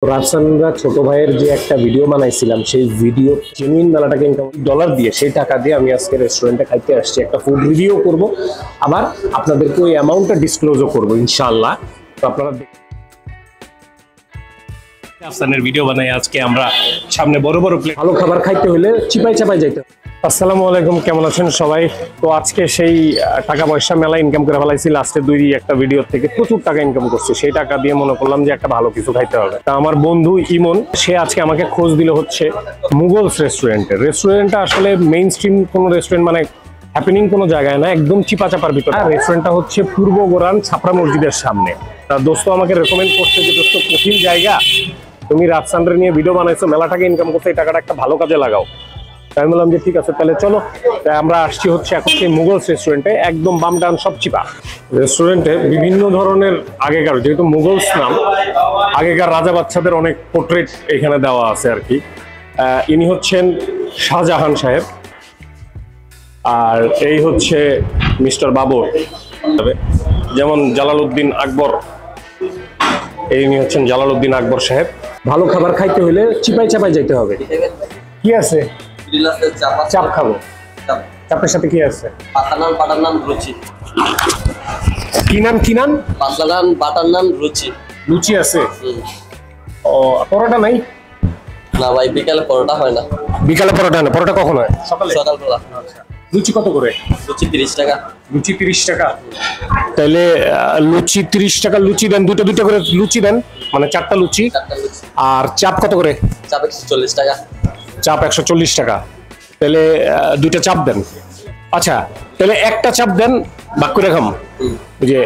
রাফসানরা ছোট ভাইয়ের যে একটা ভিডিও বানাইছিলাম, সেই ভিডিও জেনুইন মেলাটাকে ডলার দিয়ে সেই টাকা দিয়ে আমি আজকে রেস্টুরেন্টে খাইতে আসছি। একটা ফুড রিভিউ করব, আবার আপনাদেরকে ওই অ্যামাউন্টটা ডিসক্লোজও করবো ইনশাআল্লাহ। তো আপনারা রাফসানের ভিডিও বানাই আজকে আমরা সামনে বড় বড় প্লেট ভালো খাবার খাইতে হলে চিপাই চাপাই যাইতে। আসসালামু আলাইকুম, কেমন আছেন সবাই? তো আজকে সেই টাকা পয়সা মেলা ইনকাম করে ফেলাইছি লাস্টে একটা ভিডিও থেকে প্রচুর টাকা ইনকাম করছি। সেই টাকা দিয়ে মনে করলাম যে একটা ভালো কিছু খাইতে হবে। তা আমার বন্ধু ইমন সে আজকে আমাকে খোঁজ দিল হচ্ছে মুগলস রেস্টুরেন্টটা আসলে মেইন স্ট্রিম কোনো রেস্টুরেন্ট মানে হ্যাপেনিং কোনো জায়গায় না, একদম চিপা চাপার ভিতরে। রেস্টুরেন্টটা হচ্ছে পূর্ব গোরান ছাপড়া মসজিদের সামনে। তা দোস্ত আমাকে রেকমেন্ড করছে যে দোস্ত কঠিন জায়গা, তুমি রাফসানরে নিয়ে ভিডিও বানাইছো, মেলা টাকা ইনকাম করছো, এই টাকাটা একটা ভালো কাজে লাগাও। আমি বললাম যে ঠিক আছে তাহলে চলো। আমরা আসছি হচ্ছে এখন সেই মুগলস রেস্টুরেন্টে, একদম বাম ডান সব চিপা। রেস্টুরেন্টে বিভিন্ন ধরনের আগেকার, যেহেতু মুগলস নাম, আগেকার রাজা বাচ্চাদের অনেক পোর্ট্রেট এখানে দেওয়া আছে আর কি। ইনি হচ্ছেন শাহজাহান সাহেব, আর এই হচ্ছে মিস্টার বাবর, যেমন জালালউদ্দিন আকবর, ইনি হচ্ছেন জালালউদ্দিন আকবর সাহেব। ভালো খাবার খাইতে হলে চিপাই চাপাই যেতে হবে। কি আছে? চাপ খাবো। চাপের সাথে কি আছে? পাতা নান, বাটার নান, লুচি। কি নাম কি নাম? পাতা নান, বাটার নান, লুচি। লুচি আছে? ও, পরোটা নাই? না ভাই, বিকালে পরোটা হয় না। বিকালে পরোটা না? পরোটা কখন হয়? সকালবেলা। লুচি কত করে? লুচি 30 টাকা। লুচি 30 টাকা? তাহলে লুচি 30 টাকা লুচি দেন, দুটো করে লুচি দেন, মানে 4টা লুচি। আর চাপ কত করে? চাপ 140 টাকা। চাপ 140 টাকা। তাহলে 2টা চাপ দেন। আচ্ছা, তাহলে একটা চাপ দেন, ভাগ করে খাম। যে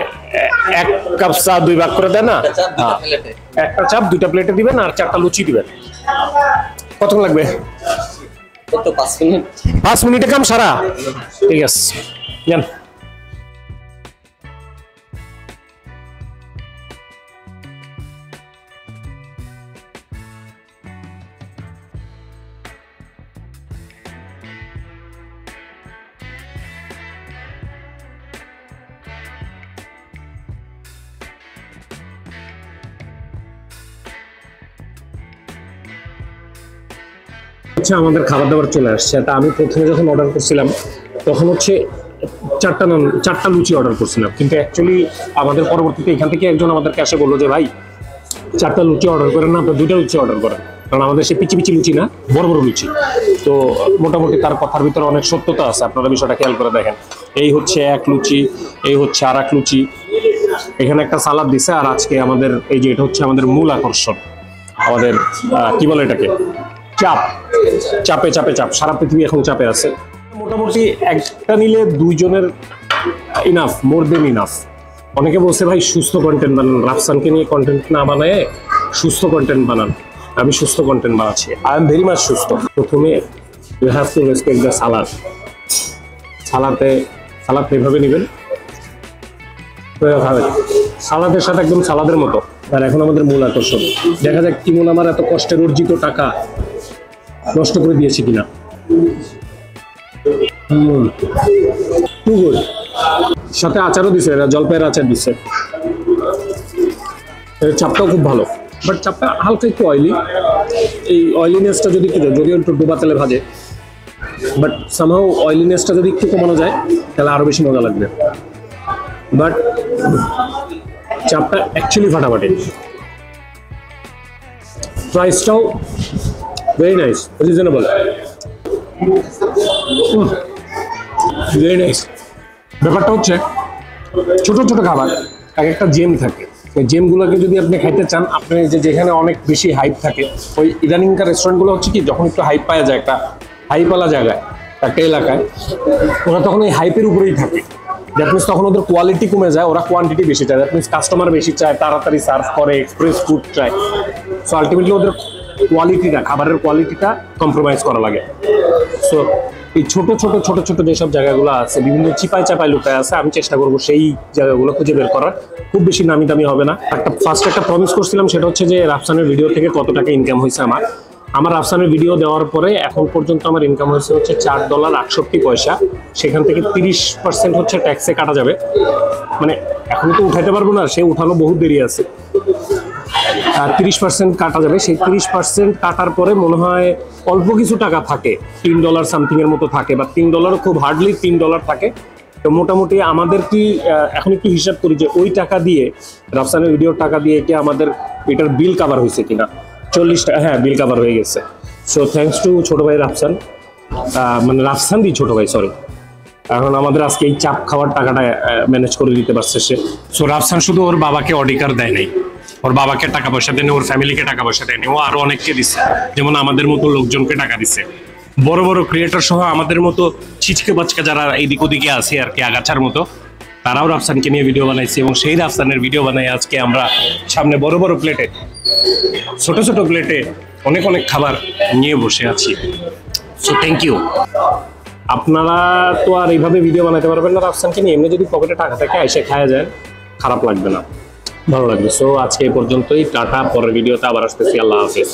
1 কাপ চা 2 ভাগ করে দেন না? একটা চাপ 2টা প্লেটে দিবেন আর 4টা লুচি দিবেন। কতক্ষণ লাগবে? 5 মিনিট। 5 মিনিটে কাম সারা? ঠিক আছে, যান। আচ্ছা, আমাদের খাবার দাবার চলে আসছে। তা আমি প্রথমে যখন অর্ডার করছিলাম তখন হচ্ছে 4টা লুচি অর্ডার করছিলাম, কিন্তু অ্যাকচুয়ালি আমাদের পরবর্তীতে এখান থেকে একজন আমাদেরকে এসে বললো যে ভাই 4টা লুচি অর্ডার করেন না, আপনার 2টা লুচি অর্ডার করেন, কারণ আমাদের সে পিচি লুচি না, বড় বড় লুচি। তো মোটামুটি তার কথার ভিতরে অনেক সত্যতা আছে, আপনারা বিষয়টা খেয়াল করে দেখেন। এই হচ্ছে 1 লুচি, এই হচ্ছে আর 1 লুচি, এখানে একটা সালাদ দিছে। আর আজকে আমাদের এই যে এটা হচ্ছে আমাদের মূল আকর্ষণ, আমাদের কি বলে এটাকে, চাপ। চাপে সারা পৃথিবী এখন চাপে আছে। মোটামুটি একটা নিলে 2 জনের ইনাফ, মোর দেন ইনাফ। অনেকে বলছে ভাই সুস্থ কন্টেন্ট বানান, রাফসানকে নিয়ে কন্টেন্ট না বানায় সুস্থ কন্টেন্ট বানান। আমি সুস্থ কন্টেন্ট বানাচ্ছি, আই এম ভেরি মাচ সুস্থ। প্রথমে you have to respect the salad. Salad এভাবে নেবেন, সালাদের সাথে একদম সালাদের মতো। আর এখন আমাদের মূল আকর্ষণ, দেখা যাক কিমন আমার এত কষ্টের অর্জিত টাকা নষ্ট করে দিয়েছে কিনা। সাথে আচারও দিছে, এরা জলপাইয়ের আচার দিচ্ছে। চাপটাও খুব ভালো, বাট চাপটা হালকা একটু অয়েলি। এই অয়েলিনেসটা যদি যদিও একটু ডোবা তেলে ভাজে, বাট সামহাও অয়েলিনেসটা যদি একটু কমানো যায় তাহলে আরো বেশি মজা লাগবে। বাট চাপটা অ্যাকচুয়ালি ফাটাফাটি। প্রাইসটাও very nice, reasonable, very nice. ব্যাপারটা হচ্ছে ছোট ছোট খাবার এক একটা জেম থাকে, ওই জেমগুলোকে যদি আপনি খাইতে চান, আপনি যেখানে অনেক বেশি হাইপ থাকে, ওই ইদানিংকার রেস্টুরেন্টগুলো হচ্ছে কি, যখন একটু হাইপ পাওয়া যায় একটা হাইপওয়ালা জায়গায়, একটা এলাকায়, ওরা তখন ওই হাইপের উপরেই থাকে। দ্যাট মিনস তখন ওদের কোয়ালিটি কমে যায়, ওরা কোয়ান্টিটি বেশি চায়। দ্যাট মিনস কাস্টমার বেশি চায়, তাড়াতাড়ি সার্ভ করে, এক্সপ্রেস ফুড চায়। সো আলটিমেটলি ওদের কোয়ালিটিটা, খাবারের কোয়ালিটিটা কম্প্রোমাইজ করা লাগে। সো এই ছোট ছোট যেসব জায়গাগুলো আছে, বিভিন্ন চিপাই চাপাই লুকায় আছে, আমি চেষ্টা করবো সেই জায়গাগুলো খুঁজে বের করার। খুব বেশি নামি দামি হবে না। ফার্স্ট একটা প্রমিস করছিলাম, সেটা হচ্ছে যে রাফসানের ভিডিও থেকে কত টাকা ইনকাম হয়েছে আমার রাফসানের ভিডিও দেওয়ার পরে এখন পর্যন্ত আমার ইনকাম হয়েছে হচ্ছে $4.68। সেখান থেকে 30% হচ্ছে ট্যাক্সে কাটা যাবে। মানে এখন তো উঠাইতে পারবো না, সে উঠানো বহুত দেরি আছে। 30% কাটা যাবে। সেই 30% কাটার পরে মনে হয় অল্প কিছু টাকা থাকে, $3 সামথিং এর মতো থাকে, বা $3 খুব হার্ডলি $3 থাকে। তো মোটামুটি আমাদের কি এখন একটু হিসাব করি যে ওই টাকা দিয়ে, রাফসানের ভিডিওর টাকা দিয়ে কি আমাদের এটার বিল কাভার হয়েছে কিনা। 40 টাকা, হ্যাঁ বিল কাভার হয়ে গেছে। সো থ্যাঙ্কস টু ছোট ভাই রাফসান, মানে রাফসান দি ছোট ভাই, সরি। এখন আমাদের আজকে এই চাপ খাওয়ার টাকাটা ম্যানেজ করে দিতে পারছে সে। সো রাফসান শুধু ওর বাবাকে অডিকার দেয় নাই, ওর বাবাকে টাকা পয়সা দেয়নি, ওর ফ্যামিলিকে টাকা পয়সা দেয়নি, ও আরো অনেককে দিচ্ছে, যেমন আমাদের মতো লোকজনকে টাকা দিচ্ছে, বড় বড় ক্রিয়েটর সহ আমাদের মতো ছিচকে বাচকা যারা এইদিক ওদিকে আছে আর কি, আগাছার মতো, তারাও রাফসানকে নিয়ে ভিডিও বানাইছে। এবং সেই রাফসানের ভিডিও বানাই আজকে আমরা সামনে বড় বড় প্লেটে, ছোট ছোট প্লেটে অনেক অনেক খাবার নিয়ে বসে আছি। So thank you. আপনারা তো আর এইভাবে ভিডিও বানাতে পারবেন না রাফসানকে নিয়ে, এমনি যদি পকেটে টাকা থাকে এসে খাওয়া যায়, খারাপ লাগবে না, ভালো লাগবে। সো আজকে এই পর্যন্তই, টাটা। পরের ভিডিওতে আবার আসতেছি, আল্লাহ হাফেজ।